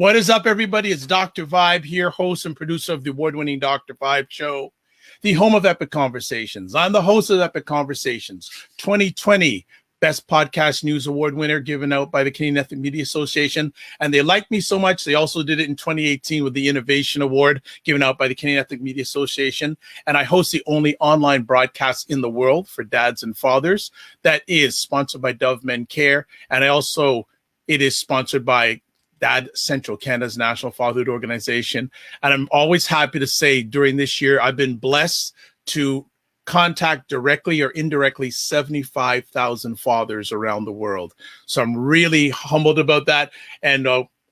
What is up, everybody? It's Dr. Vibe here, host and producer of the award-winning Dr. Vibe Show, the home of Epic Conversations. I'm the host of Epic Conversations 2020 Best Podcast News Award winner given out by the Canadian Ethnic Media Association. And they liked me so much, they also did it in 2018 with the Innovation Award given out by the Canadian Ethnic Media Association. And I host the only online broadcast in the world for dads and fathers that is sponsored by Dove Men Care. And it is sponsored by Dad Central, Canada's national fatherhood organization. And I'm always happy to say during this year, I've been blessed to contact directly or indirectly 75,000 fathers around the world. So I'm really humbled about that. And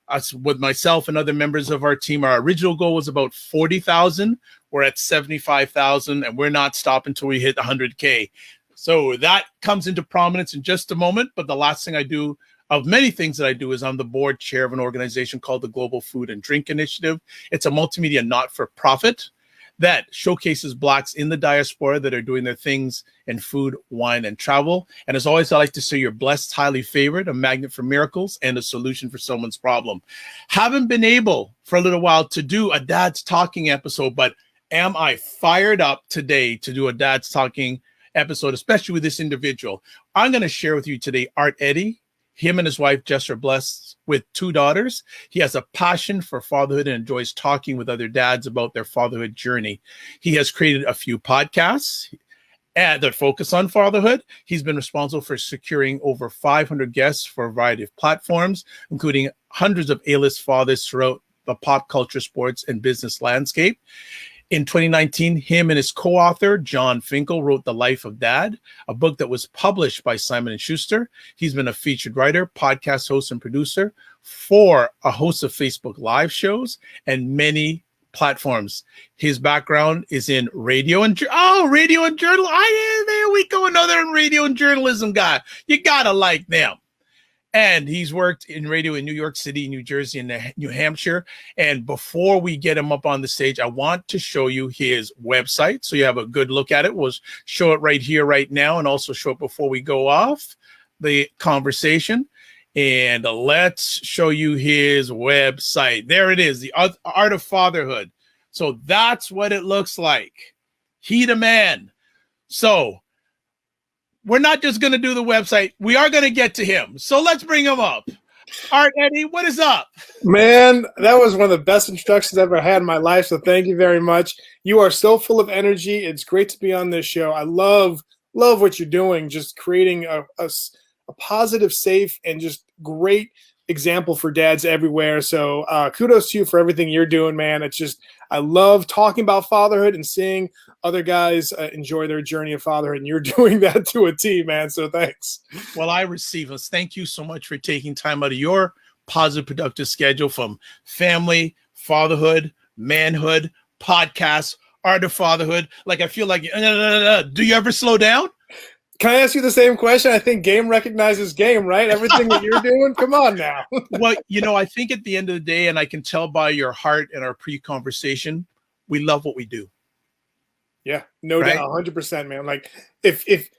us, with myself and other members of our team, our original goal was about 40,000. We're at 75,000 and we're not stopping until we hit 100K. So that comes into prominence in just a moment. But the last thing I do, of many things that I do, is I'm the board chair of an organization called the Global Food and Drink Initiative. It's a multimedia not-for-profit that showcases Blacks in the diaspora that are doing their things in food, wine, and travel. And as always, I like to say you're blessed, highly favored, a magnet for miracles, and a solution for someone's problem. Haven't been able for a little while to do a Dad's Talking episode, but am I fired up today to do a Dad's Talking episode, especially with this individual. I'm going to share with you today Eddy. Him and his wife, Jess, are blessed with 2 daughters. He has a passion for fatherhood and enjoys talking with other dads about their fatherhood journey. He has created a few podcasts that focus on fatherhood. He's been responsible for securing over 500 guests for a variety of platforms, including hundreds of A-list fathers throughout the pop culture, sports, and business landscape. In 2019, him and his co-author, John Finkel, wrote The Life of Dad, a book that was published by Simon & Schuster. He's been a featured writer, podcast host, and producer for a host of Facebook Live shows and many platforms. His background is in radio and journal. There we go, another radio and journalism guy. You gotta like them. And he's worked in radio in New York City, New Jersey, and New Hampshire. And before we get him up on the stage, I want to show you his website so you have a good look at it. We'll show it right here, right now, and also show it before we go off the conversation. And let's show you his website. There it is, the Art of Fatherhood. So that's what it looks like. He the man. So we're not just going to do the website. We are going to get to him. So let's bring him up. Art, Eddy, what is up? Man, that was one of the best introductions I've ever had in my life. So thank you very much. You are so full of energy. It's great to be on this show. I love what you're doing. Just creating a positive, safe, and just great example for dads everywhere. So kudos to you for everything you're doing, man. It's just, I love talking about fatherhood and seeing other guys enjoy their journey of fatherhood, and you're doing that to a T, man. So thanks. Well, I receive us. Thank you so much for taking time out of your positive, productive schedule from family, fatherhood, manhood, podcasts, Art of Fatherhood. Like, I feel like, do you ever slow down? Can I ask you the same question? I think game recognizes game, right? Everything that you're doing, come on now. Well, I think at the end of the day, and I can tell by your heart and our pre-conversation, we love what we do. Yeah, no doubt, 100%, man. Like, if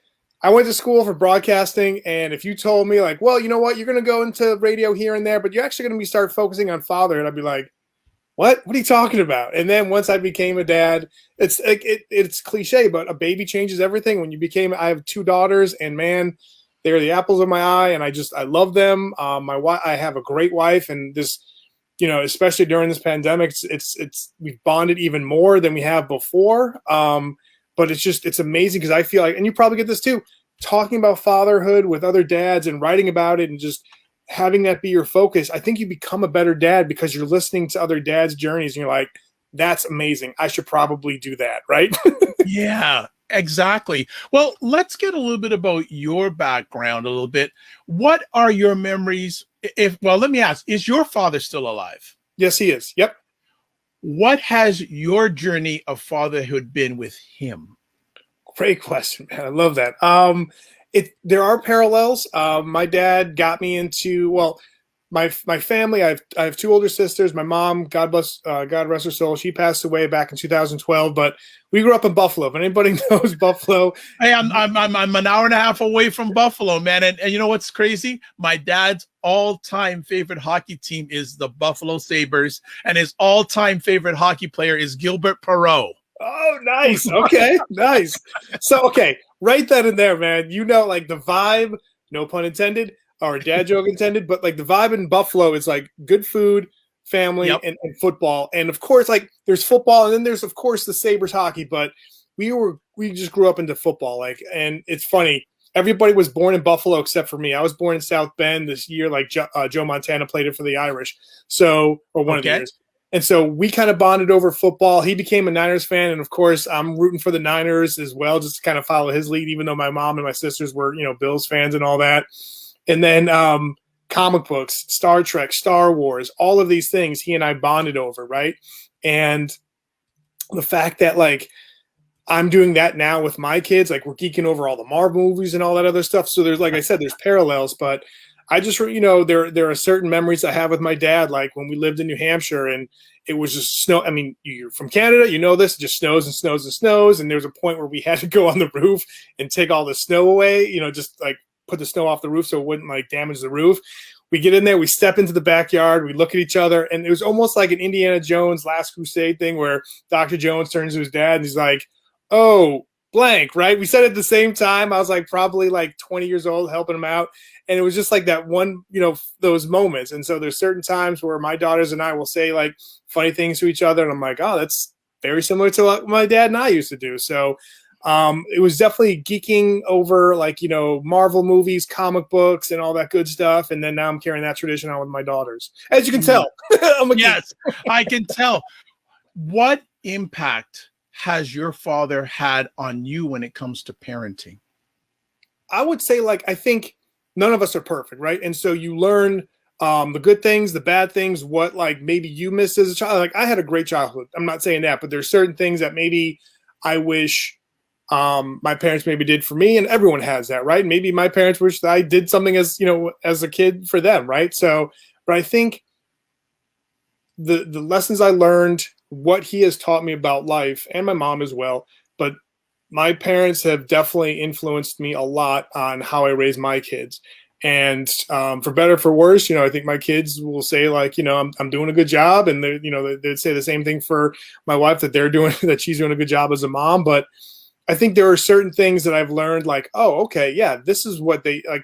I went to school for broadcasting, and if you told me, like, well, you know what, you're going to go into radio here and there, but you're actually going to start focusing on fatherhood, I'd be like, what are you talking about? And then once I became a dad, it's cliche, but a baby changes everything. I have 2 daughters, and man, they're the apples of my eye, and I love them. I have a great wife, and this, especially during this pandemic, we've bonded even more than we have before. But it's amazing because I feel like, and you probably get this too, talking about fatherhood with other dads and writing about it and just having that be your focus. I think you become a better dad because you're listening to other dads' journeys and you're like, that's amazing. I should probably do that, right? Yeah, exactly. Well, let's get a little bit about your background a little bit. What are your memories? Let me ask, is your father still alive? Yes, he is. Yep. What has your journey of fatherhood been with him? Great question, man. I love that. There are parallels. My dad got me into, my family, I have two older sisters. My mom, God rest her soul, she passed away back in 2012. But we grew up in Buffalo. If anybody knows Buffalo, hey, I'm an hour and a half away from Buffalo, man. And you know what's crazy? My dad's all-time favorite hockey team is the Buffalo Sabres, and his all-time favorite hockey player is Gilbert Perreault. Oh, nice. Okay, nice. So, okay, write that in there, man. You know, like the vibe, no pun intended, or dad joke intended, but like the vibe in Buffalo is like good food, family, Yep. and football. And of course, like there's football, and then there's of course the Sabres hockey, but we just grew up into football. Like, and it's funny. Everybody was born in Buffalo except for me. I was born in South Bend this year, like Joe Montana played it for the Irish. So, or one of the years. And so we kind of bonded over football. He became a Niners fan. And of course, I'm rooting for the Niners as well, just to kind of follow his lead, even though my mom and my sisters were, Bills fans and all that. And then comic books, Star Trek, Star Wars, all of these things he and I bonded over, right? And the fact that, like, I'm doing that now with my kids, like we're geeking over all the Marvel movies and all that other stuff. So there's, like I said, there's parallels, but I just, there are certain memories I have with my dad, like when we lived in New Hampshire and it was just snow. I mean, you're from Canada, you know this, it just snows and snows and snows. And there was a point where we had to go on the roof and take all the snow away, just like put the snow off the roof so it wouldn't like damage the roof. We get in there, we step into the backyard, we look at each other, and it was almost like an Indiana Jones Last Crusade thing where Dr. Jones turns to his dad and he's like, oh, blank, right? We said it at the same time. I was like probably like 20 years old helping him out. And it was just like that one, those moments. And so there's certain times where my daughters and I will say like funny things to each other. And I'm like, oh, that's very similar to what my dad and I used to do. So it was definitely geeking over like, Marvel movies, comic books, and all that good stuff. And then now I'm carrying that tradition on with my daughters. As you can tell. Yes, I can tell. What impact has your father had on you when it comes to parenting? I would say, like, I think none of us are perfect, right? And so you learn the good things, the bad things, what like maybe you missed as a child. Like I had a great childhood. I'm not saying that, but there's certain things that maybe I wish my parents maybe did for me, and everyone has that, right? Maybe my parents wish that I did something as a kid for them, right? So, but I think the lessons I learned, what he has taught me about life, and my mom as well, but my parents have definitely influenced me a lot on how I raise my kids. And for better, for worse, I think my kids will say like, I'm doing a good job. And they'd say the same thing for my wife, that she's doing a good job as a mom. But I think there are certain things that I've learned like, oh, okay, yeah, this is what they like.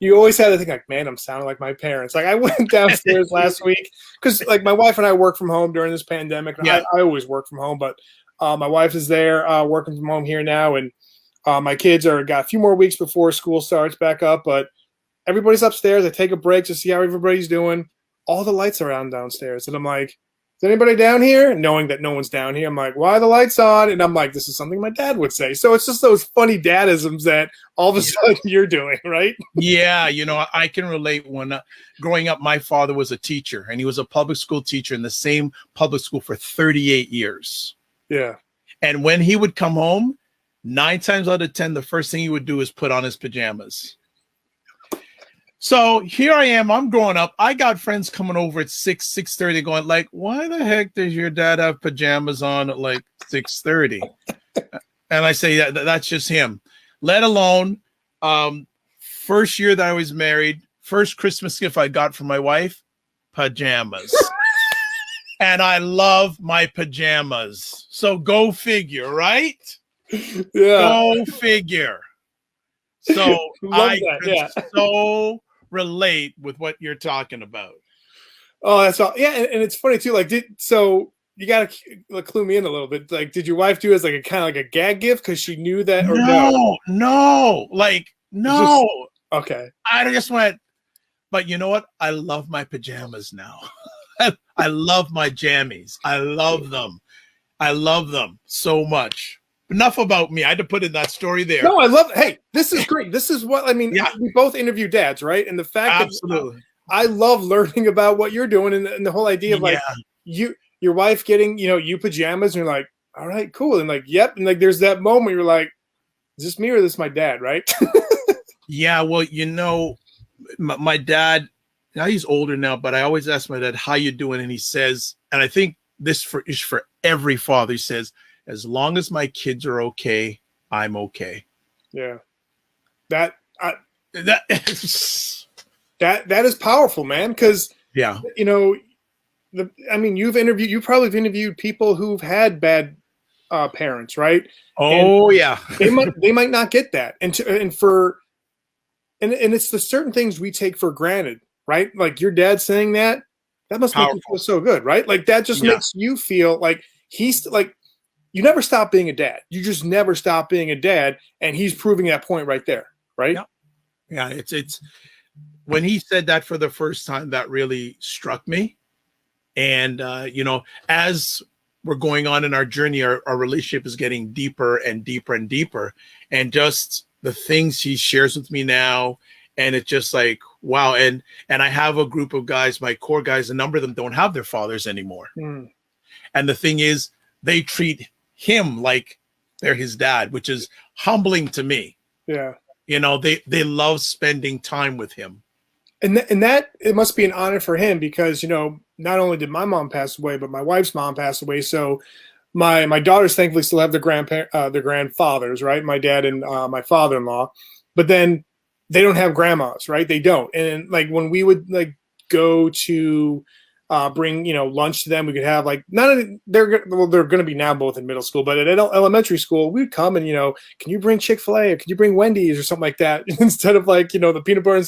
You always had to think like, man, I'm sounding like my parents. Like I went downstairs last week because like my wife and I work from home during this pandemic. Yeah. I always work from home, but my wife is there working from home here now. And my kids got a few more weeks before school starts back up, but everybody's upstairs. I take a break to see how everybody's doing. All the lights are on downstairs. And I'm like, is anybody down here? Knowing that no one's down here, I'm like, why are the lights on? And I'm like, this is something my dad would say. So it's just those funny dadisms that all of a sudden you're doing, right? Yeah, I can relate. When growing up, my father was a teacher, and he was a public school teacher in the same public school for 38 years. Yeah. And when he would come home, 9 times out of 10, the first thing he would do is put on his pajamas. So here I am. I'm growing up. I got friends coming over at 6:30 going like, why the heck does your dad have pajamas on at like 6:30? And I say that's just him. Let alone first year that I was married, first Christmas gift I got from my wife, pajamas. And I love my pajamas. So go figure, right? Yeah. Go figure. So I can so relate with what you're talking about. Oh, that's all. Yeah, and it's funny too. Like, so you gotta clue me in a little bit. Like, did your wife do it as like a kind of like a gag gift because she knew that? Or no, like no. Okay. I just went. But you know what? I love my pajamas now. I love my jammies. I love them. I love them so much. Enough about me. I had to put in that story there. No, I love it. Hey, this is great. This is what I mean. Yeah. We both interview dads, right? And the fact absolutely, that I love learning about what you're doing and the whole idea of like your wife getting you pajamas, and you're like, all right, cool, and like, yep, and like there's that moment you're like, is this me or is this my dad, right? Yeah, well, my dad now he's older now, but I always ask my dad, how you doing? And he says, and I think this is for every father, he says, as long as my kids are okay, I'm okay. Yeah. That That that is powerful, man. Because, yeah. you know, you probably have interviewed people who've had bad parents, right? Oh, and yeah. they might not get that. And it's the certain things we take for granted, right? Like your dad saying that must make you feel so good, right? Like that just makes you feel like he's like, you never stop being a dad. You just never stop being a dad. And he's proving that point right there, right? Yeah. It's when he said that for the first time, that really struck me. And, as we're going on in our journey, our relationship is getting deeper and deeper and deeper. And just the things he shares with me now, and it's just like, wow. And I have a group of guys, my core guys, a number of them don't have their fathers anymore. And the thing is, they treat him like they're his dad, which is humbling to me. Yeah. They love spending time with him. And that it must be an honor for him because, not only did my mom pass away, but my wife's mom passed away. So my daughters thankfully still have their grandfathers, right? My dad and my father-in-law, but then they don't have grandmas, right? They don't. And like when we would like go to bring, lunch to them, we could have like they're going to be now both in middle school, but at elementary school, we'd come and, can you bring Chick-fil-A or can you bring Wendy's or something like that instead of like, the peanut butter and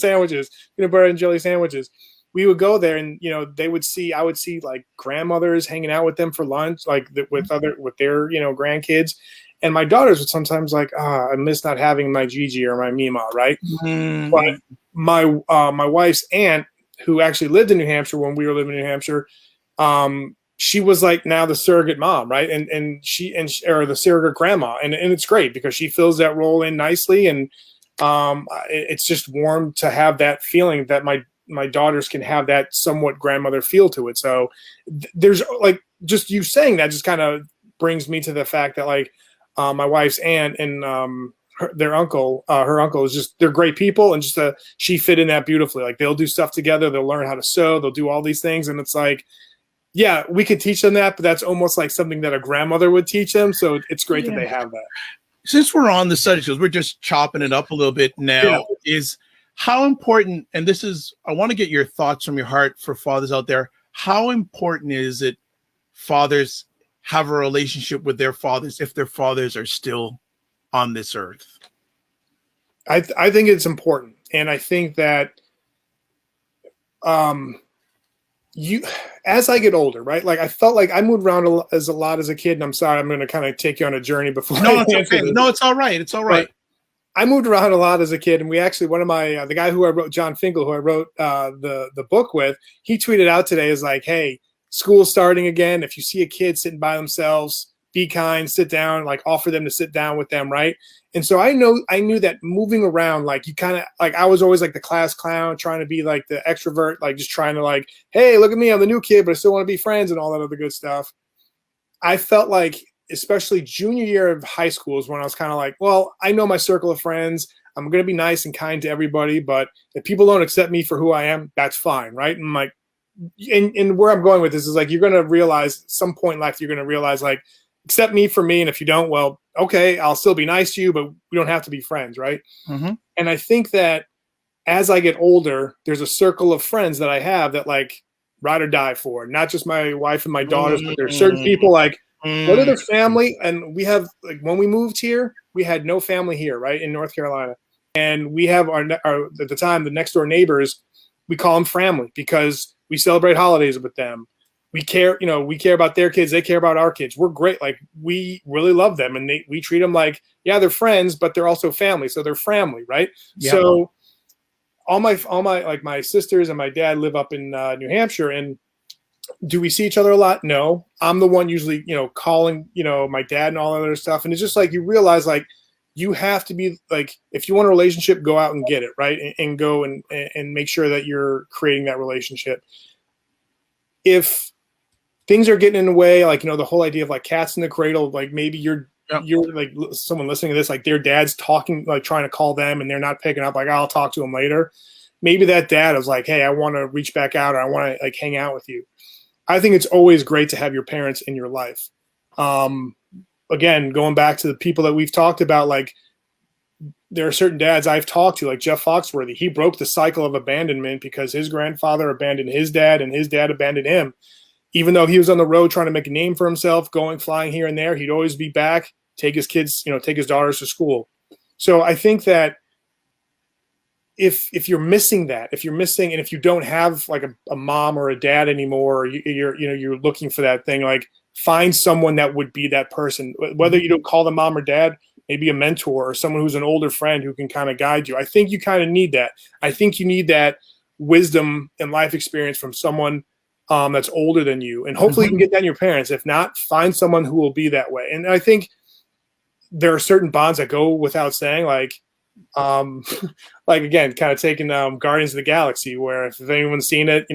jelly sandwiches. We would go there and, I would see like grandmothers hanging out with them for lunch, like with their, grandkids. And my daughters would sometimes like, I miss not having my Gigi or my Mima. Right. But my wife's aunt, who actually lived in New Hampshire when we were living in New Hampshire, she was like now the surrogate mom, right? And or the surrogate grandma. And it's great because she fills that role in nicely. And it's just warm to have that feeling that my daughters can have that somewhat grandmother feel to it. So there's like, just you saying that just kind of brings me to the fact that like my wife's aunt and her uncle is just, they're great people. And just she fit in that beautifully. Like they'll do stuff together. They'll learn how to sew. They'll do all these things. And it's like, yeah, we could teach them that, but that's almost like something that a grandmother would teach them. So it's great that they have that. Since we're on the subject, because we're just chopping it up a little bit now, is how important, and this is, I want to get your thoughts from your heart for fathers out there. How important is it fathers have a relationship with their fathers if their fathers are still on this earth? I think it's important. And I think that as I get older, right? Like I felt like I moved around a lot as a kid. And I'm sorry, I'm going to kind of take you on a journey before. No, it's okay. No, it's all right. It's all right. I moved around a lot as a kid, and we actually, one of my the guy who I wrote, John Finkel, who I wrote the book with, he tweeted out today is like, hey, school's starting again. If you see a kid sitting by themselves, be kind, sit down, like offer them to sit down with them, right? And so I knew that moving around, like you kind of like I was always like the class clown, trying to be like the extrovert, like just trying to like, hey, look at me, I'm the new kid, but I still want to be friends and all that other good stuff. I felt like, especially junior year of high school is when I was kind of like, well, I know my circle of friends. I'm going to be nice and kind to everybody, but if people don't accept me for who I am, that's fine. Right. And like, and where I'm going with this is like, you're going to realize some point in life, you're going to realize like, accept me for me. And if you don't, well, okay, I'll still be nice to you, but we don't have to be friends. Right. Mm-hmm. And I think that as I get older, there's a circle of friends that I have that like ride or die for, not just my wife and my daughters, but there's certain people like, what are their family? And we have, like, when we moved here, we had no family here, right, in North Carolina. And we have our at the time, the next door neighbors, we call them family because we celebrate holidays with them. We care, we care about their kids. They care about our kids. We're great. Like, we really love them. And we treat them like, yeah, they're friends, but they're also family. So they're family, right? Yeah. So all my, like my sisters and my dad live up in New Hampshire, and do we see each other a lot? No. I'm the one usually, calling, my dad and all that other stuff. And it's just like, you realize like you have to be like, if you want a relationship, go out and get it, right? And go and make sure that you're creating that relationship. If things are getting in the way, like, the whole idea of like cats in the cradle, like maybe you're like someone listening to this, like their dad's talking, like trying to call them and they're not picking up, like, I'll talk to them later. maybe that dad was like, hey, I want to reach back out, or I want to like hang out with you. I think it's always great to have your parents in your life. Again, going back to the people that we've talked about, like there are certain dads I've talked to, like Jeff Foxworthy. He broke the cycle of abandonment because his grandfather abandoned his dad and his dad abandoned him. Even though he was on the road trying to make a name for himself, going flying here and there, he'd always be back, take his kids, take his daughters to school. So I think that if you're missing that, if you don't have like a mom or a dad anymore, or you're looking for that thing, like find someone that would be that person. Whether you don't call them mom or dad, maybe a mentor or someone who's an older friend who can kind of guide you. I think you kind of need that. I think you need that wisdom and life experience from someone that's older than you. And hopefully you can get that in your parents. If not, find someone who will be that way. And I think there are certain bonds that go without saying, like again, kind of taking Guardians of the Galaxy, where if anyone's seen it,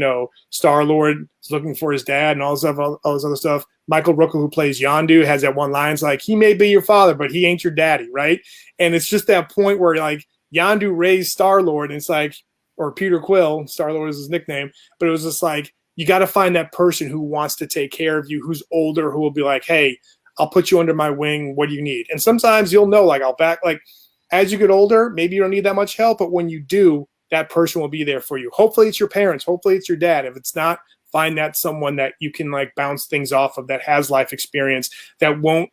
Star-Lord is looking for his dad and all this other stuff. Michael Rooker, who plays Yondu, has that one line. It's like, he may be your father, but he ain't your daddy, right? And it's just that point where like Yondu raised Star-Lord, and it's like, or Peter Quill, Star-Lord is his nickname, but it was just like, you got to find that person who wants to take care of you, who's older, who will be like, hey, I'll put you under my wing. What do you need? And sometimes you'll know, like, as you get older, maybe you don't need that much help, but when you do, that person will be there for you. Hopefully it's your parents. Hopefully it's your dad. If it's not, find that someone that you can like bounce things off of, that has life experience, that won't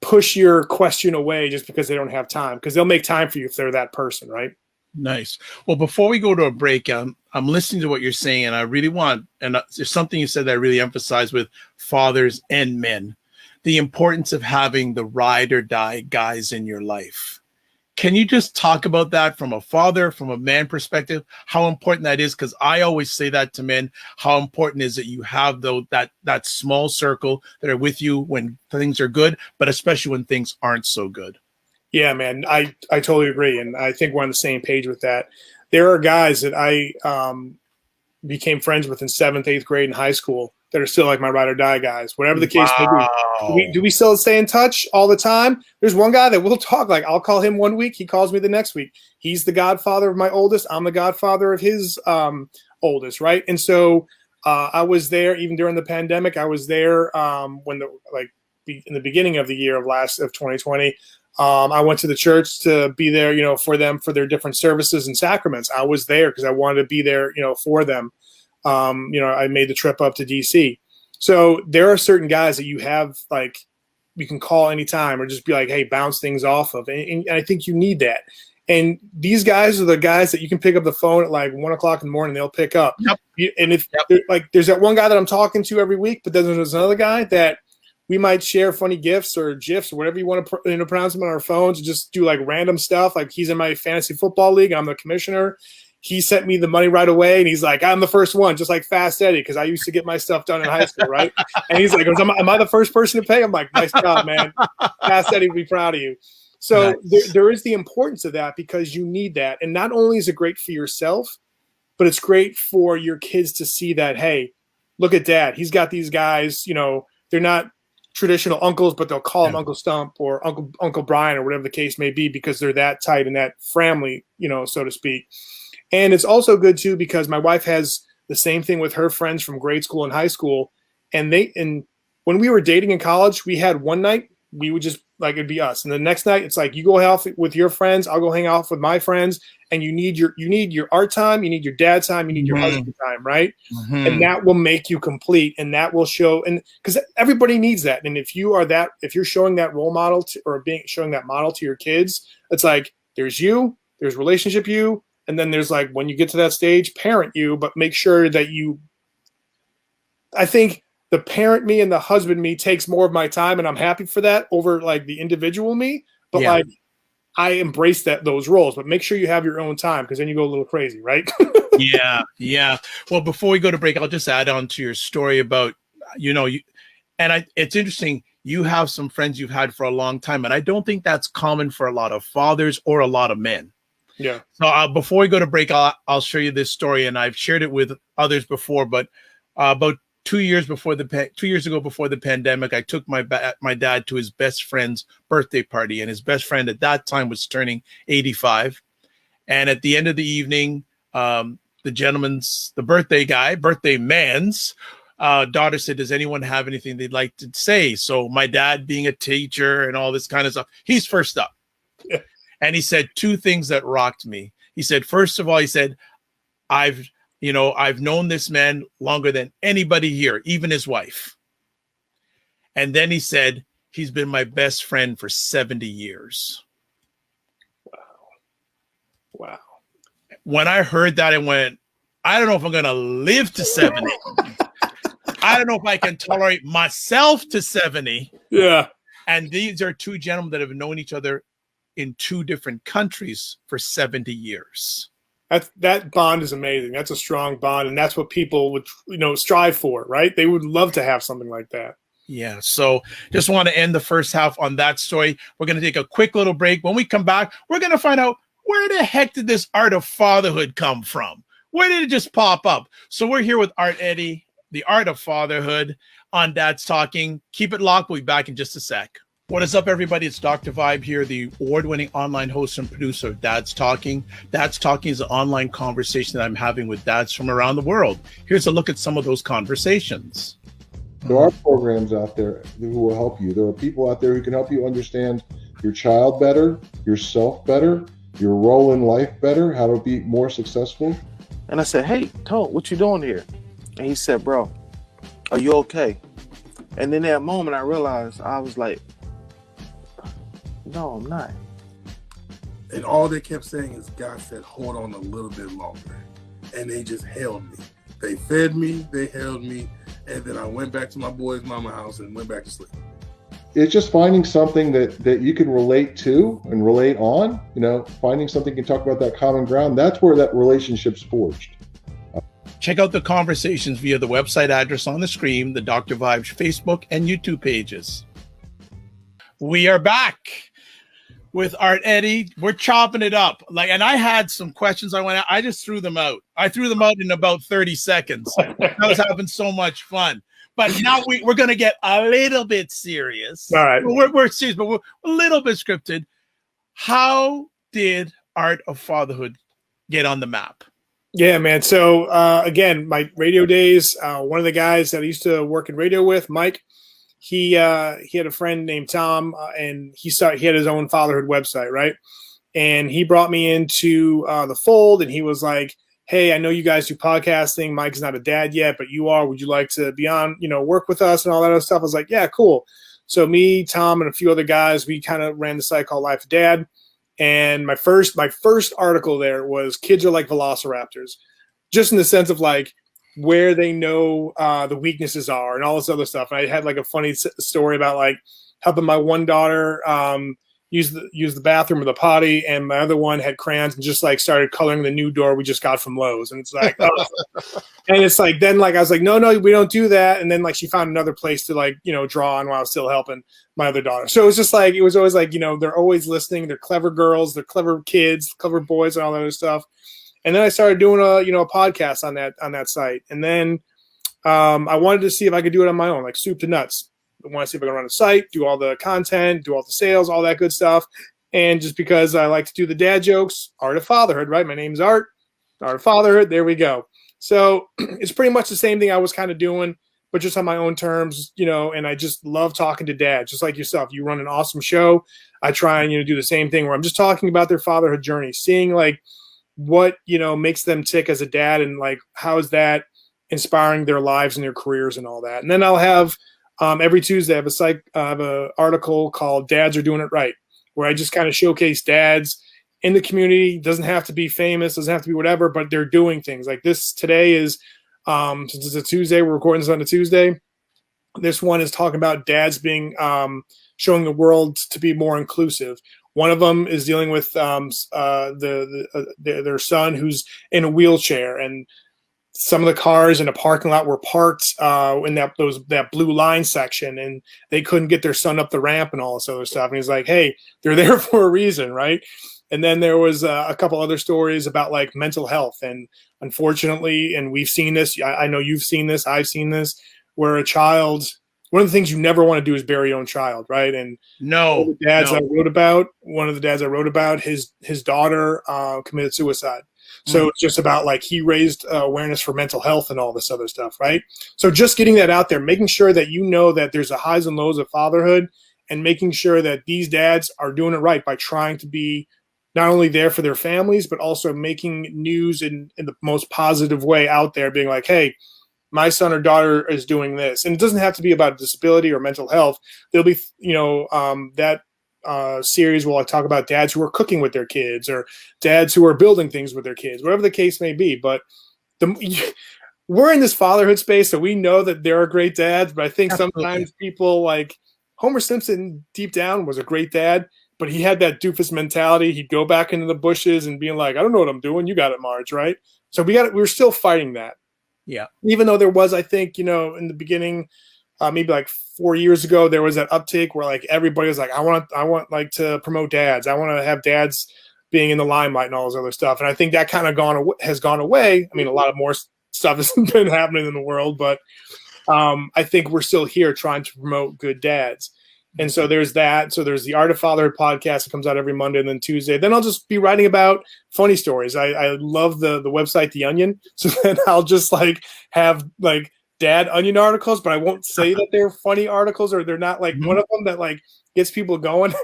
push your question away just because they don't have time, because they'll make time for you if they're that person, right? Nice. Well, before we go to a break, I'm listening to what you're saying, and I really want, and there's something you said that I really emphasize with fathers and men, the importance of having the ride or die guys in your life. Can you just talk about that from a father, from a man perspective, how important that is? Because I always say that to men, how important is it you have that small circle that are with you when things are good, but especially when things aren't so good. Yeah, man, I totally agree. And I think we're on the same page with that. There are guys that I became friends with in 7th, 8th grade in high school that are still like my ride or die guys, whatever the case may be. Do we still stay in touch all the time? There's one guy that we'll talk, like I'll call him one week, he calls me the next week. He's the godfather of my oldest. I'm the godfather of his oldest, right? And so I was there even during the pandemic. I was there when in the beginning of the year of 2020. I went to the church to be there, for them, for their different services and sacraments. I was there because I wanted to be there, for them. I made the trip up to DC. So there are certain guys that you have, like, you can call anytime or just be like, hey, bounce things off of. And I think you need that. And these guys are the guys that you can pick up the phone at like 1 o'clock in the morning, they'll pick up. Yep. And if there's that one guy that I'm talking to every week, but then there's another guy that we might share funny GIFs or GIFs or whatever you want to pronounce them on our phones, and just do like random stuff. Like, he's in my fantasy football league. I'm the commissioner. He sent me the money right away, and he's like, I'm the first one, just like Fast Eddy, because I used to get my stuff done in high school, right? And he's like, am I the first person to pay? I'm like, nice job, man. Fast Eddy would be proud of you. So nice. There is the importance of that, because you need that. And not only is it great for yourself, but it's great for your kids to see that, hey, look at dad. He's got these guys, they're not traditional uncles, but they'll call him Uncle Stump or Uncle Brian or whatever the case may be, because they're that tight and that family, so to speak. And it's also good too, because my wife has the same thing with her friends from grade school and high school. And when we were dating in college, we had one night, we would just like, it'd be us. And the next night it's like, you go hang out with your friends, I'll go hang out with my friends. And you need your art time, you need your dad time, you need your husband time, right? Mm-hmm. And that will make you complete, and that will show, and because everybody needs that. And if you're showing that role model showing that model to your kids, it's like, there's relationship you, and then there's like, when you get to that stage, parent you, but make sure that I think the parent me and the husband me takes more of my time, and I'm happy for that over like the individual me, but like, I embrace those roles, but make sure you have your own time, because then you go a little crazy, right? Yeah. Well, before we go to break, I'll just add on to your story about, it's interesting. You have some friends you've had for a long time, and I don't think that's common for a lot of fathers or a lot of men. Yeah. So before we go to break, I'll show you this story, and I've shared it with others before, but about 2 years ago before the pandemic, I took my dad to his best friend's birthday party, and his best friend at that time was turning 85. And at the end of the evening, the birthday man's daughter said, does anyone have anything they'd like to say? So my dad, being a teacher and all this kind of stuff, he's first up. Yeah. And he said two things that rocked me. He said, first of all, he said, I've known this man longer than anybody here, even his wife. And then he said, he's been my best friend for 70 years. Wow. When I heard that, I went, I don't know if I'm going to live to 70. I don't know if I can tolerate myself to 70. Yeah. And these are two gentlemen that have known each other in two different countries for 70 years. That bond is amazing. That's a strong bond. And that's what people would, strive for, right? They would love to have something like that. Yeah. So just want to end the first half on that story. We're going to take a quick little break. When we come back, we're going to find out, where the heck did this Art of Fatherhood come from? Where did it just pop up? So we're here with Eddy, the Art of Fatherhood on Dad's Talking. Keep it locked. We'll be back in just a sec. What is up, everybody? It's Dr. Vibe here, the award-winning online host and producer of Dad's Talking. Dad's Talking is an online conversation that I'm having with dads from around the world. Here's a look at some of those conversations. There are programs out there who will help you. There are people out there who can help you understand your child better, yourself better, your role in life better, how to be more successful. And I said, hey, Toad, what you doing here? And he said, bro, are you okay? And in that moment, I realized, I was like, no, I'm not. And all they kept saying is, God said, hold on a little bit longer. And they just held me. They fed me, they held me, and then I went back to my boy's mama house and went back to sleep. It's just finding something that you can relate to and relate on, finding something you can talk about, that common ground. That's where that relationship's forged. Check out the conversations via the website address on the screen, the Dr. Vibe Facebook and YouTube pages. We are back with Eddy. We're chopping it up. And I had some questions I just threw them out. I threw them out in about 30 seconds. I was having so much fun. But now we're going to get a little bit serious. All right. We're serious, but we're a little bit scripted. How did Art of Fatherhood get on the map? Yeah, man. So, again, my radio days, one of the guys that I used to work in radio with, Mike, he had a friend named Tom, and he had his own fatherhood website, right? And he brought me into the fold, and he was like, hey, I know you guys do podcasting. Mike's not a dad yet, but you are. Would you like to be on, work with us and all that other stuff? I was like, yeah, cool. So me, Tom, and a few other guys, we kind of ran the site called Life of Dad. And my first article there was kids are like velociraptors, just in the sense of like where they know the weaknesses are and all this other stuff. And I had like a funny story about like helping my one daughter use the bathroom or the potty, and my other one had crayons and just like started coloring the new door we just got from Lowe's. And it's like, oh. And it's like, then like I was like, no, we don't do that. And then like she found another place to like draw on while I was still helping my other daughter. So it was just like, it was always like, they're always listening. They're clever girls, they're clever kids, clever boys, and all that other stuff. And then I started doing a podcast on that site. And then I wanted to see if I could do it on my own, like soup to nuts. I want to see if I can run a site, do all the content, do all the sales, all that good stuff. And just because I like to do the dad jokes, Art of Fatherhood, right? My name's Art of Fatherhood. There we go. So it's pretty much the same thing I was kind of doing, but just on my own terms, and I just love talking to dads, just like yourself. You run an awesome show. I try and, do the same thing where I'm just talking about their fatherhood journey, seeing like what, makes them tick as a dad, and like, how is that inspiring their lives and their careers and all that. And then I'll have, every Tuesday, I have an article called Dads Are Doing It Right, where I just kind of showcase dads in the community. Doesn't have to be famous, doesn't have to be whatever, but they're doing things like this. Today is, since it's a Tuesday, we're recording this on a Tuesday. This one is talking about dads being, showing the world to be more inclusive. One of them is dealing with their son who's in a wheelchair, and some of the cars in a parking lot were parked in that blue line section, and they couldn't get their son up the ramp and all this other stuff. And he's like, hey, they're there for a reason, right? And then there was a couple other stories about like mental health. And unfortunately, and we've seen this, I know you've seen this, I've seen this, where a child, one of the things you never want to do is bury your own child, right? And one of the dads I wrote about, his daughter committed suicide. So it's just about like he raised awareness for mental health and all this other stuff, right? So just getting that out there, making sure that you know that there's the highs and lows of fatherhood, and making sure that these dads are doing it right by trying to be not only there for their families, but also making news in the most positive way out there, being like, hey, my son or daughter is doing this. And it doesn't have to be about disability or mental health. There'll be, that series where I talk about dads who are cooking with their kids or dads who are building things with their kids, whatever the case may be. But we're in this fatherhood space, so we know that there are great dads, but I think sometimes people like Homer Simpson deep down was a great dad, but he had that doofus mentality. He'd go back into the bushes and being like, I don't know what I'm doing. You got it, Marge, right? So we're still fighting that. Yeah. Even though there was, I think, in the beginning, maybe like 4 years ago, there was that uptick where like everybody was like, I want like to promote dads. I want to have dads being in the limelight and all this other stuff. And I think that kind of has gone away. I mean, a lot of more stuff has been happening in the world, but I think we're still here trying to promote good dads. And so there's that. So there's the Art of Fatherhood podcast that comes out every Monday and then Tuesday. Then I'll just be writing about funny stories. I love the website, The Onion. So then I'll just like have like dad onion articles, but I won't say that they're funny articles or they're not like one of them that like gets people going.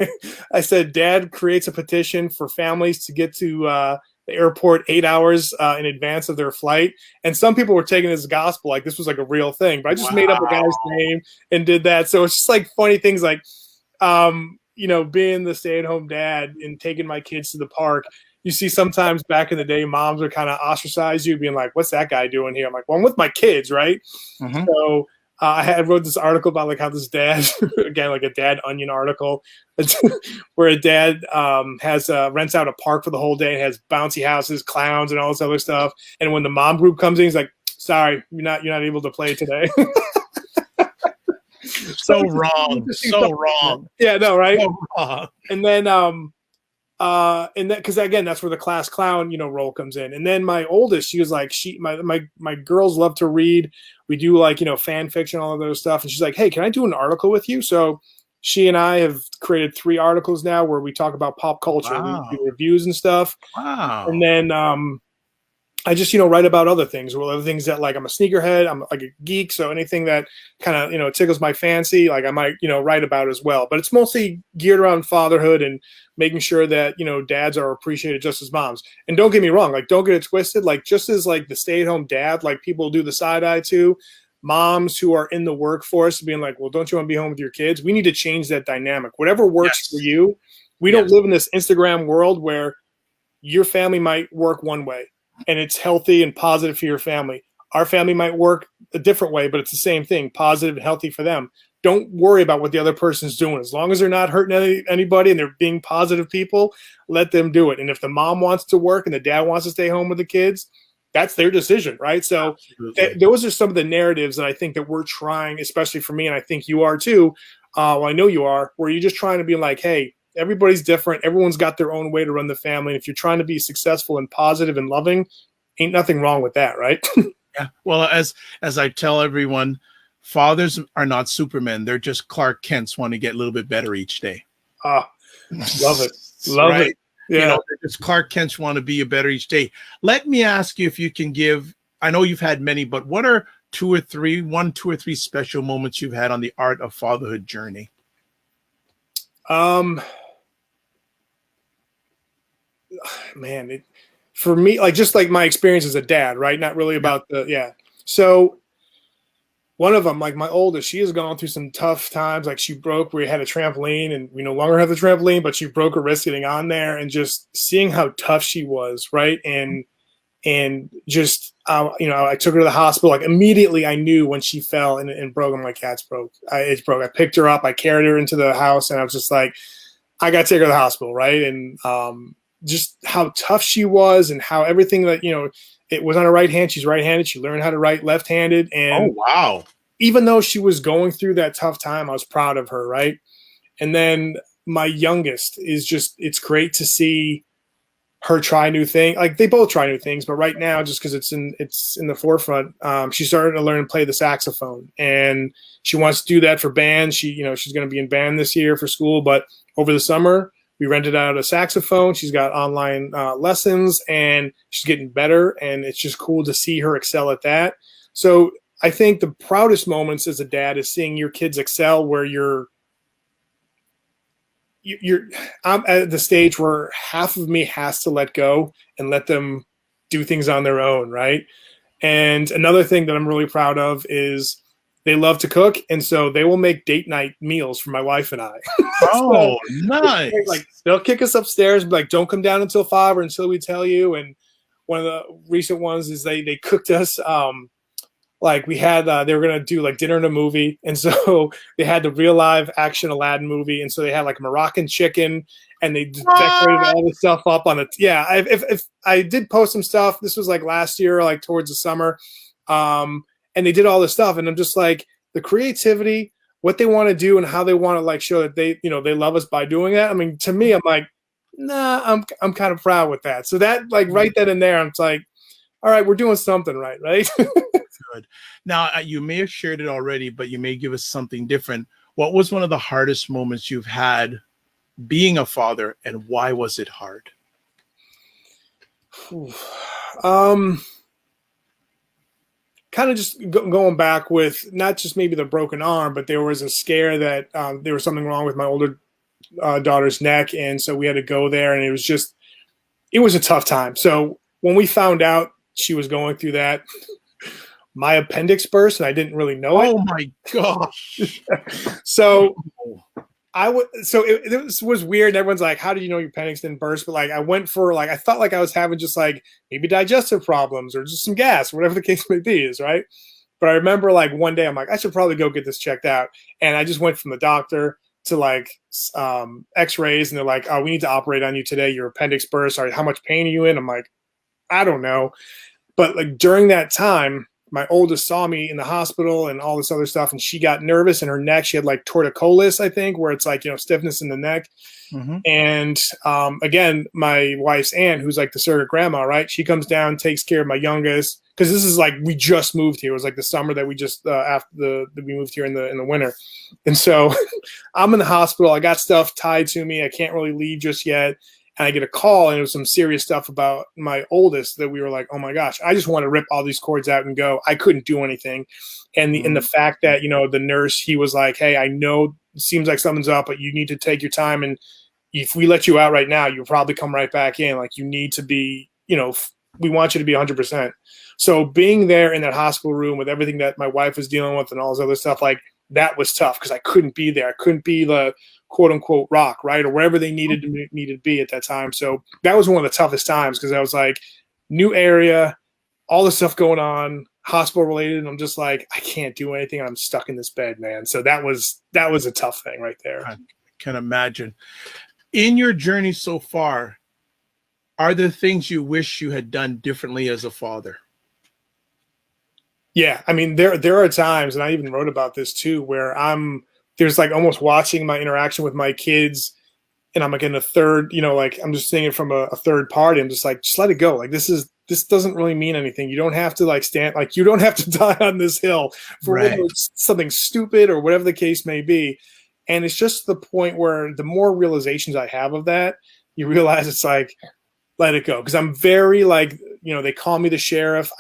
I said, dad creates a petition for families to get to the airport 8 hours in advance of their flight. And some people were taking this as gospel, like this was like a real thing, but I just made up a guy's name and did that. So it's just like funny things like, being the stay-at-home dad and taking my kids to the park. You see sometimes back in the day, moms would kind of ostracize you being like, what's that guy doing here? I'm like, well, I'm with my kids. Right. Mm-hmm. So I wrote this article about like how this dad, again, like a dad onion article, where a dad rents out a park for the whole day and has bouncy houses, clowns, and all this other stuff. And when the mom group comes in, he's like, "Sorry, you're not able to play today." So wrong, so wrong. Yeah, no, right. So wrong. And then and that, because again, that's where the class clown, role comes in. And then my oldest, she was like, my girls love to read. We do like, fan fiction, all of those stuff. And she's like, hey, can I do an article with you? So she and I have created 3 articles now where we talk about pop culture, wow. We do reviews and stuff. Wow. And then I just, write about other things. Well, other things that like I'm a sneakerhead, I'm like a geek. So anything that kind of, tickles my fancy, like I might, write about as well. But it's mostly geared around fatherhood and making sure that, dads are appreciated just as moms. And don't get me wrong, like don't get it twisted. Like just as like the stay-at-home dad, like people do the side eye to, moms who are in the workforce being like, well, don't you want to be home with your kids? We need to change that dynamic. Whatever works for you. We don't live in this Instagram world where your family might work one way and it's healthy and positive for your family. Our family might work a different way, but it's the same thing, positive and healthy for them. Don't worry about what the other person's doing. As long as they're not hurting anybody and they're being positive people, let them do it. And if the mom wants to work and the dad wants to stay home with the kids, that's their decision, right? So those are some of the narratives that I think that we're trying, especially for me, and I think you are too. Well, I know you are, where you're just trying to be like, hey, everybody's different. Everyone's got their own way to run the family. And if you're trying to be successful and positive and loving, ain't nothing wrong with that, right? Yeah. Well, as I tell everyone, fathers are not Supermen. They're just Clark Kents want to get a little bit better each day. Love it. Love right? it. Yeah. Just Clark Kents want to be a better each day. Let me ask you if you can give, I know you've had many, but what are 2 or 3 special moments you've had on the Art of Fatherhood journey? Man, for me, like just like my experience as a dad, right? Not really about So one of them, like my oldest, she has gone through some tough times. Like we had a trampoline and we no longer have the trampoline, but she broke her wrist getting on there and just seeing how tough she was. Right. And just, I took her to the hospital. Like immediately I knew when she fell and broke. I'm like, yeah, it's broke. It's broke. I picked her up. I carried her into the house and I was just like, I got to take her to the hospital. Right. And, just how tough she was and how everything that, it was on her right hand. She's right-handed. She learned how to write left-handed. And wow. Even though she was going through that tough time, I was proud of her. Right. And then my youngest is just, it's great to see her try new things. Like they both try new things, but right now, just because it's in the forefront, she's starting to learn and play the saxophone and she wants to do that for band. She's going to be in band this year for school, but over the summer, We rented out a saxophone. She's got online lessons, and she's getting better. And it's just cool to see her excel at that. So I think the proudest moments as a dad is seeing your kids excel where I'm at the stage where half of me has to let go and let them do things on their own, right? And another thing that I'm really proud of is they love to cook, and so they will make date night meals for my wife and I. Oh, So, nice. like they'll kick us upstairs, and be like, don't come down until 5 or until we tell you. And one of the recent ones is they cooked us like we had they were gonna do like dinner and a movie, and so they had the real live action Aladdin movie, and so they had like Moroccan chicken, and they decorated all the stuff up on it. Yeah, if I did post some stuff. This was like last year, like towards the summer, and they did all this stuff, and I'm just like the creativity, what they want to do, and how they want to like show that they they love us by doing that. I mean, to me, I'm like, nah, I'm kind of proud with that. So that like right then and there, I'm like, all right, we're doing something right? Good. Now, you may have shared it already, but you may give us something different. What was one of the hardest moments you've had being a father, and why was it hard? Kind of just going back with not just maybe the broken arm, but there was a scare that there was something wrong with my older daughter's neck, and so we had to go there, and it was a tough time. So when we found out she was going through that, my appendix burst, and I didn't really know it. Oh my gosh! So it was weird. Everyone's like, "How did you know your appendix didn't burst?" But like, I went for like I thought like I was having just like maybe digestive problems or just some gas, whatever the case may be, is right. But I remember like one day I'm like, I should probably go get this checked out, and I just went from the doctor to like X-rays, and they're like, "Oh, we need to operate on you today. Your appendix burst. Sorry, how much pain are you in?" I'm like, I don't know. But like during that time, my oldest saw me in the hospital and all this other stuff, and she got nervous in her neck. She had like torticollis, I think, where it's like, stiffness in the neck. Mm-hmm. And again, my wife's aunt, who's like the surrogate grandma, right? She comes down, takes care of my youngest, because this is like we just moved here. It was like the summer that we just after we moved here in the winter, and so I'm in the hospital. I got stuff tied to me. I can't really leave just yet. And I get a call, and it was some serious stuff about my oldest that we were like, oh my gosh, I just want to rip all these cords out and go. I couldn't do anything. And the fact that, the nurse, he was like, hey, I know it seems like something's up, but you need to take your time. And if we let you out right now, you'll probably come right back in. Like you need to be, we want you to be 100%. So being there in that hospital room with everything that my wife was dealing with and all this other stuff, like that was tough because I couldn't be there. I couldn't be the quote unquote rock, right? Or wherever they needed to be at that time. So that was one of the toughest times because I was like, new area, all this stuff going on, hospital related. And I'm just like, I can't do anything. I'm stuck in this bed, man. So that was a tough thing right there. I can imagine. In your journey so far, are there things you wish you had done differently as a father? Yeah. I mean, there are times, and I even wrote about this too, where there's like almost watching my interaction with my kids, and I'm like in a third, like I'm just seeing it from a third party. I'm just like, just let it go. Like this doesn't really mean anything. You don't have to like stand, like you don't have to die on this hill for something stupid or whatever the case may be. And it's just the point where the more realizations I have of that, you realize it's like, let it go. Cause I'm very like, they call me the sheriff.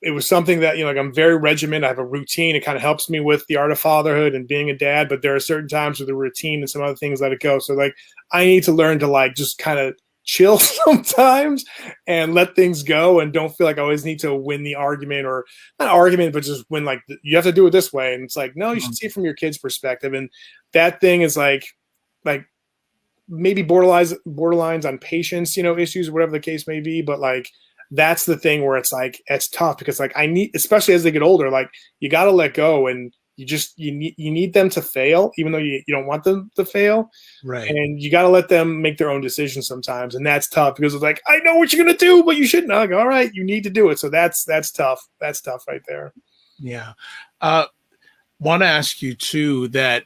It was something that, like I'm very regimented. I have a routine. It kind of helps me with the art of fatherhood and being a dad, but there are certain times with the routine and some other things let it go. So like, I need to learn to like, just kind of chill sometimes and let things go. And don't feel like I always need to win the argument, or not argument, but just win, like you have to do it this way. And it's like, no, you should see it from your kid's perspective. And that thing is like maybe borderlines on patience, issues, whatever the case may be. But like, that's the thing where it's like, it's tough because like I need, especially as they get older, like you got to let go, and you need them to fail, even though you don't want them to fail. Right. And you got to let them make their own decisions sometimes. And that's tough because it's like, I know what you're going to do, but you shouldn't. Like, all right, you need to do it. So that's tough. That's tough right there. Yeah. Want to ask you too that,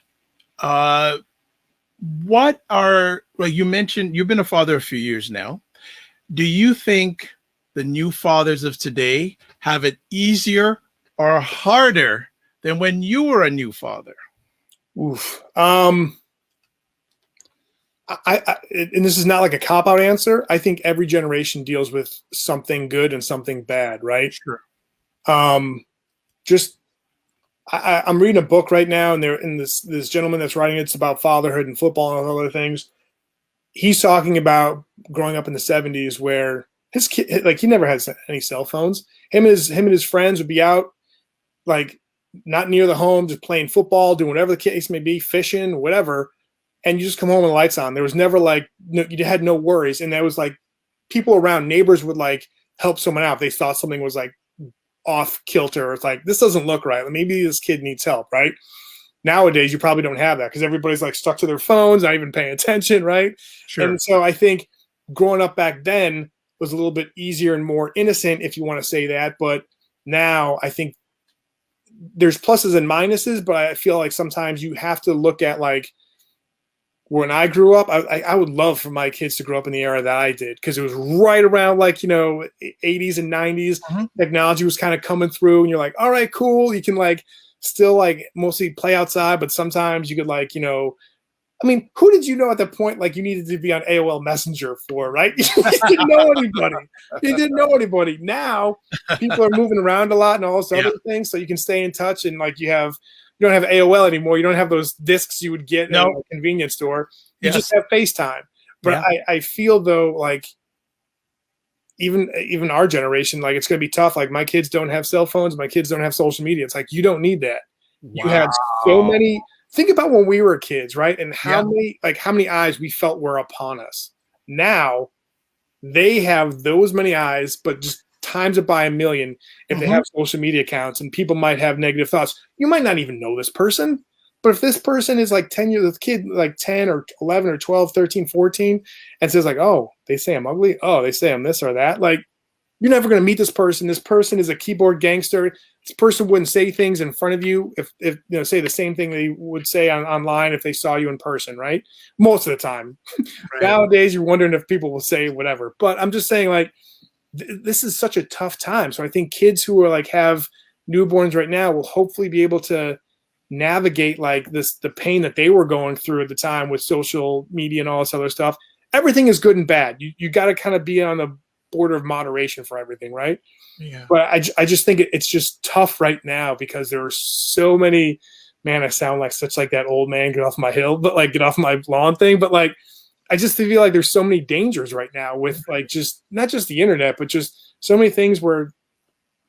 you mentioned you've been a father a few years now. Do you think the new fathers of today have it easier or harder than when you were a new father? Oof. and this is not like a cop-out answer. I think every generation deals with something good and something bad, right? Sure. Just I'm reading a book right now, and this gentleman that's writing it's about fatherhood and football and other things. He's talking about growing up in the 70s where his kid, like, he never had any cell phones. Him and his friends would be out, like, not near the home, just playing football, doing whatever the case may be, fishing, whatever. And you just come home and the lights on. There was never like, you had no worries. And there was like people around, neighbors would like help someone out. They thought something was like off kilter. It's like, this doesn't look right. Maybe this kid needs help, right? Nowadays, you probably don't have that because everybody's like stuck to their phones, not even paying attention, right? Sure. And so I think growing up back then was a little bit easier and more innocent, if you want to say that. But now I think there's pluses and minuses, but I feel like sometimes you have to look at, like, when I grew up, I would love for my kids to grow up in the era that I did, because it was right around, like, 80s and 90s. Mhm. Technology was kind of coming through, and you're like, all right, cool. You can like still like mostly play outside, but sometimes you could like, I mean, who did you know at that point, like, you needed to be on AOL Messenger for, right? You didn't know anybody. You didn't know anybody. Now people are moving around a lot and all those other things, so you can stay in touch, and like you don't have AOL anymore. You don't have those discs you would get in a convenience store. You just have FaceTime. But I feel though, like, even our generation, like, it's going to be tough. Like, my kids don't have cell phones. My kids don't have social media. It's like, you don't need that. Wow. You had so many. Think about when we were kids, right? And how many eyes we felt were upon us. Now they have those many eyes, but just times it by a million if they have social media accounts, and people might have negative thoughts. You might not even know this person, but if this person is like 10 years, this kid like 10 or 11 or 12, 13, 14, and says like, oh, they say I'm ugly. Oh, they say I'm this or that. Like, you're never going to meet this person. This person is a keyboard gangster. This person wouldn't say things in front of you if say the same thing they would say online if they saw you in person, right? Most of the time. Right. Nowadays, you're wondering if people will say whatever. But I'm just saying, like, this is such a tough time. So I think kids who are like have newborns right now will hopefully be able to navigate like the pain that they were going through at the time with social media and all this other stuff. Everything is good and bad. You got to kind of be on the border of moderation for everything, right? Yeah. But I just think it's just tough right now because there are so many. Man, I sound like such like that old man get off my hill, but like get off my lawn thing. But like, I just feel like there's so many dangers right now with like just not just the internet, but just so many things where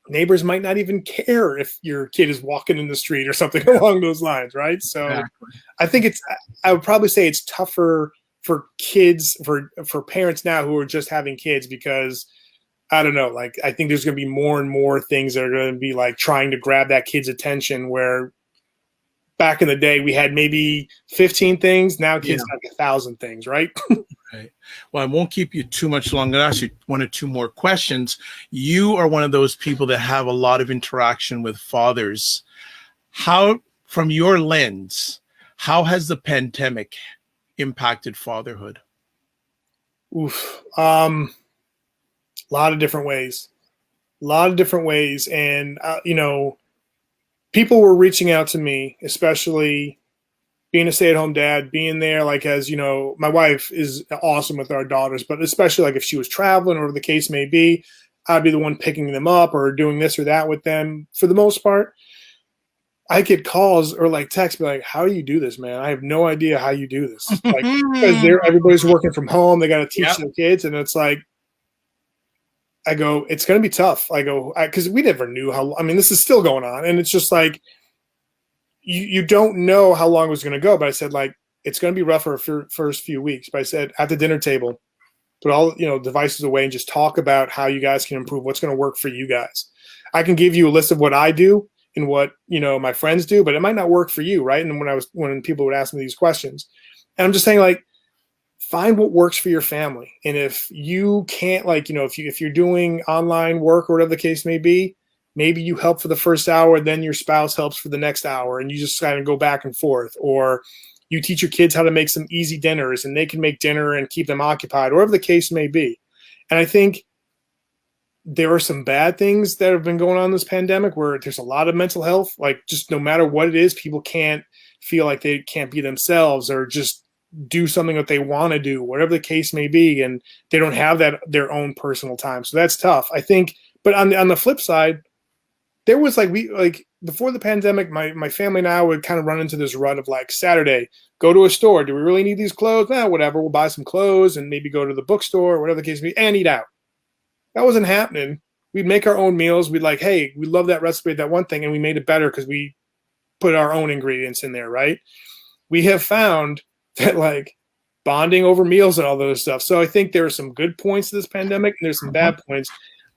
neighbors might not even care if your kid is walking in the street or something along those lines, right? So exactly. I think I would probably say it's tougher for kids, for parents now who are just having kids, because I don't know, like, I think there's going to be more and more things that are going to be like trying to grab that kid's attention, where back in the day we had maybe 15 things. Now kids have 1,000 things, right? Right. Well, I won't keep you too much longer. I'll ask you one or two more questions. You are one of those people that have a lot of interaction with fathers. How, from your lens, how has the pandemic impacted fatherhood? Oof. A lot of different ways. And, people were reaching out to me, especially being a stay-at-home dad, being there, like, as you know, my wife is awesome with our daughters, but especially like if she was traveling or the case may be, I'd be the one picking them up or doing this or that with them. For the most part, I get calls or like texts, be like, how do you do this, man? I have no idea how you do this. Like, because everybody's working from home. They got to teach their kids. And it's like, I go, it's going to be tough. I go, because we never knew how, I mean, this is still going on. And it's just like, you don't know how long it was going to go. But I said, like, it's going to be rough for first few weeks. But I said, at the dinner table, put all, devices away and just talk about how you guys can improve, what's going to work for you guys. I can give you a list of what I do and what, my friends do, but it might not work for you. Right. And when people would ask me these questions, and I'm just saying, like, find what works for your family. And if you can't, like, if you're doing online work or whatever the case may be, maybe you help for the first hour, then your spouse helps for the next hour, and you just kind of go back and forth. Or you teach your kids how to make some easy dinners, and they can make dinner and keep them occupied, whatever the case may be. And I think there are some bad things that have been going on in this pandemic where there's a lot of mental health, like, just no matter what it is, people can't feel like they can't be themselves, or just do something that they want to do, whatever the case may be, and they don't have that their own personal time. So that's tough, I think. But on the flip side, there was like before the pandemic, my family and I would kind of run into this rut of like Saturday, go to a store. Do we really need these clothes? Whatever. We'll buy some clothes and maybe go to the bookstore or whatever the case may be and eat out. That wasn't happening. We'd make our own meals. We'd like, hey, we love that recipe, that one thing, and we made it better because we put our own ingredients in there, right? We have found that like bonding over meals and all those stuff. So I think there are some good points to this pandemic and there's some bad points,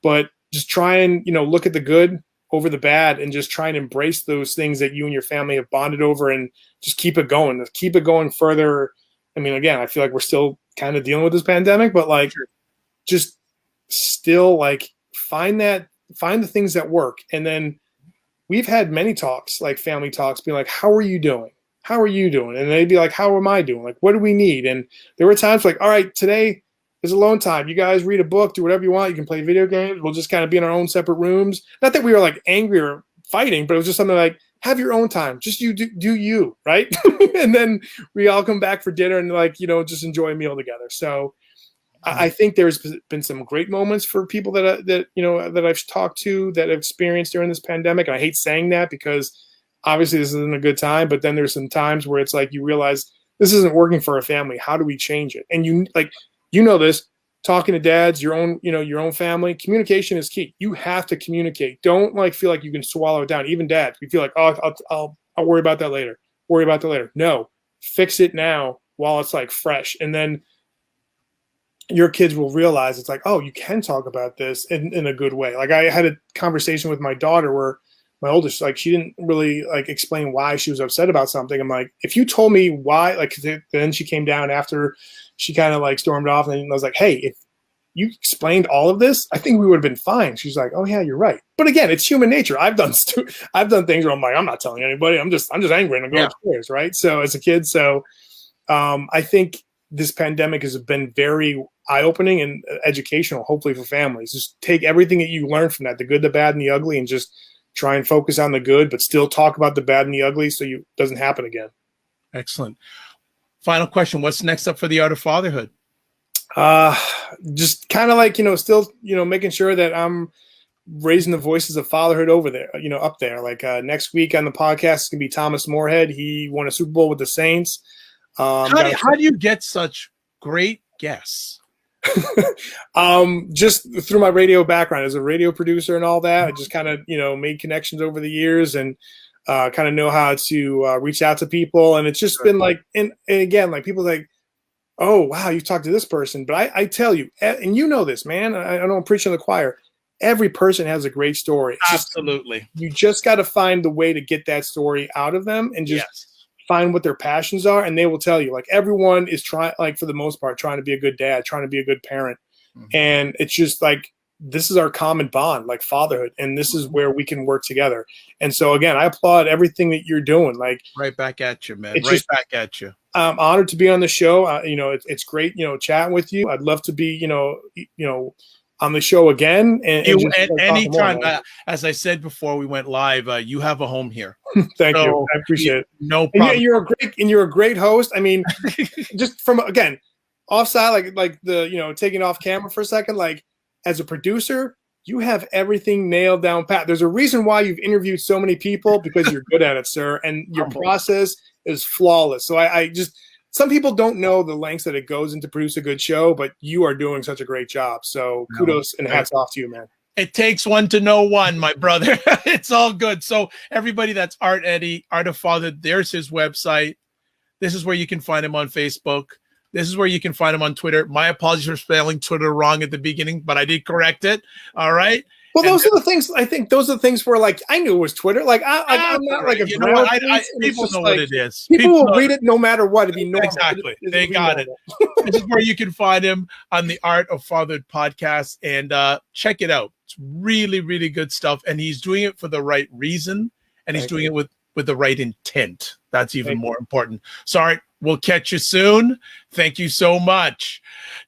but just try and, look at the good over the bad and just try and embrace those things that you and your family have bonded over and just keep it going further. I mean, again, I feel like we're still kind of dealing with this pandemic, but like just still like find the things that work. And then we've had many talks, like family talks, being like, how are you doing? How are you doing? And they'd be like, how am I doing? Like, what do we need? And there were times like, all right, today is alone time. You guys read a book, do whatever you want. You can play video games. We'll just kind of be in our own separate rooms. Not that we were like angry or fighting, but it was just something like, have your own time. Just you do you, right? And then we all come back for dinner and like, just enjoy a meal together. So I think there's been some great moments for people that I've talked to that have experienced during this pandemic. And I hate saying that because obviously this isn't a good time, but then there's some times where it's like you realize this isn't working for a family. How do we change it? And this, talking to dads, your own family, communication is key. You have to communicate. Don't like feel like you can swallow it down. Even dads, we feel like, oh, I'll worry about that later. No, fix it now while it's like fresh. And then your kids will realize it's like, oh, you can talk about this in a good way. Like I had a conversation with my daughter where my oldest, like she didn't really like explain why she was upset about something. I'm like, if you told me why, like then she came down after she kind of like stormed off and I was like, hey, if you explained all of this, I think we would have been fine. She's like, oh yeah, you're right. But again, it's human nature. I've done things where I'm like, I'm not telling anybody. I'm just angry and I'm going upstairs, right? So as a kid, I think this pandemic has been very eye-opening and educational, hopefully for families. Just take everything that you learn from that, the good, the bad, and the ugly, and just try and focus on the good, but still talk about the bad and the ugly so it doesn't happen again. Excellent. Final question. What's next up for the Art of Fatherhood? Just kind of like, still, making sure that I'm raising the voices of fatherhood over there, up there. Like next week on the podcast, it's going to be Thomas Moorhead. He won a Super Bowl with the Saints. How do you get such great guests? Just through my radio background as a radio producer and all that, I just kind of, made connections over the years and kind of know how to reach out to people. And it's just been like, and again, like people like, oh, wow, you talked to this person. But I tell you, and you know this, man, I don't preach in the choir. Every person has a great story. Absolutely. You just got to find the way to get that story out of them and just find what their passions are. And they will tell you, like everyone is trying, like for the most part, trying to be a good dad, trying to be a good parent. Mm-hmm. And it's just like, this is our common bond, like fatherhood. And this is where we can work together. And so again, I applaud everything that you're doing. Like right back at you, man. Back at you. I'm honored to be on the show. It's great, chatting with you. I'd love to be, on the show again. And anytime, as I said before we went live, you have a home here. Thank you. I appreciate it. No problem. And you're a great host. I mean, just from, again, offside, like the, taking off camera for a second, like as a producer, you have everything nailed down pat. There's a reason why you've interviewed so many people because you're good at it, sir. And your process is flawless. So I just, some people don't know the lengths that it goes into produce a good show, but you are doing such a great job. So kudos and hats off to you, man. It takes one to know one, my brother. It's all good. So everybody, that's Eddy, Art of Fatherhood. There's his website. This is where you can find him on Facebook. This is where you can find him on Twitter. My apologies for spelling Twitter wrong at the beginning, but I did correct it. All right. Well, those are the things. I think those are the things where, like, I knew it was Twitter. Like, I'm not like a. People know what it is. People will read it no matter what. It'd be normal. Exactly. They got it. This is where you can find him on the Art of Fatherhood podcast, and check it out. It's really, really good stuff, and he's doing it for the right reason, and he's doing it with the right intent. That's even more important. Sorry. We'll catch you soon. Thank you so much.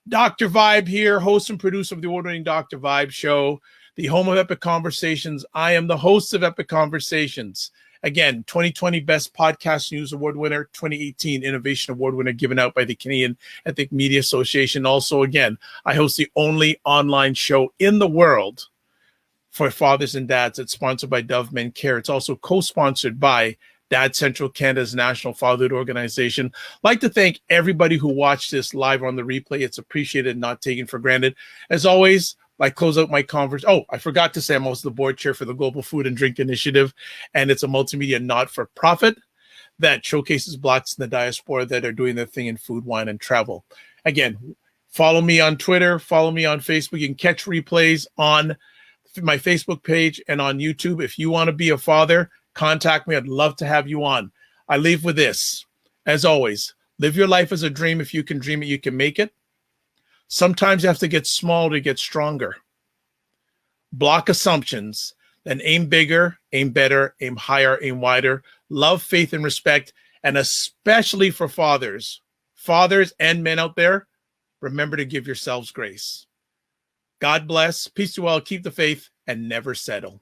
Dr. Vibe here, host and producer of the award-winning Dr. Vibe show, the home of Epic Conversations. I am the host of Epic Conversations. Again, 2020 Best Podcast News Award winner, 2018 Innovation Award winner given out by the Canadian Ethnic Media Association. Also, again, I host the only online show in the world for fathers and dads. It's sponsored by Dove Men Care. It's also co-sponsored by Dad Central, Canada's national fatherhood organization. I'd like to thank everybody who watched this live on the replay. It's appreciated, not taken for granted. As always, I close out my conference. Oh, I forgot to say I'm also the board chair for the Global Food and Drink Initiative, and it's a multimedia not-for-profit that showcases Blacks in the diaspora that are doing their thing in food, wine, and travel. Again, follow me on Twitter, follow me on Facebook. You can catch replays on my Facebook page and on YouTube. If you want to be a father, contact me. I'd love to have you on. I leave with this. As always, live your life as a dream. If you can dream it, you can make it. Sometimes you have to get small to get stronger. Block assumptions, then aim bigger, aim better, aim higher, aim wider. Love, faith, and respect. And especially for fathers and men out there, remember to give yourselves grace. God bless. Peace to all. Keep the faith and never settle.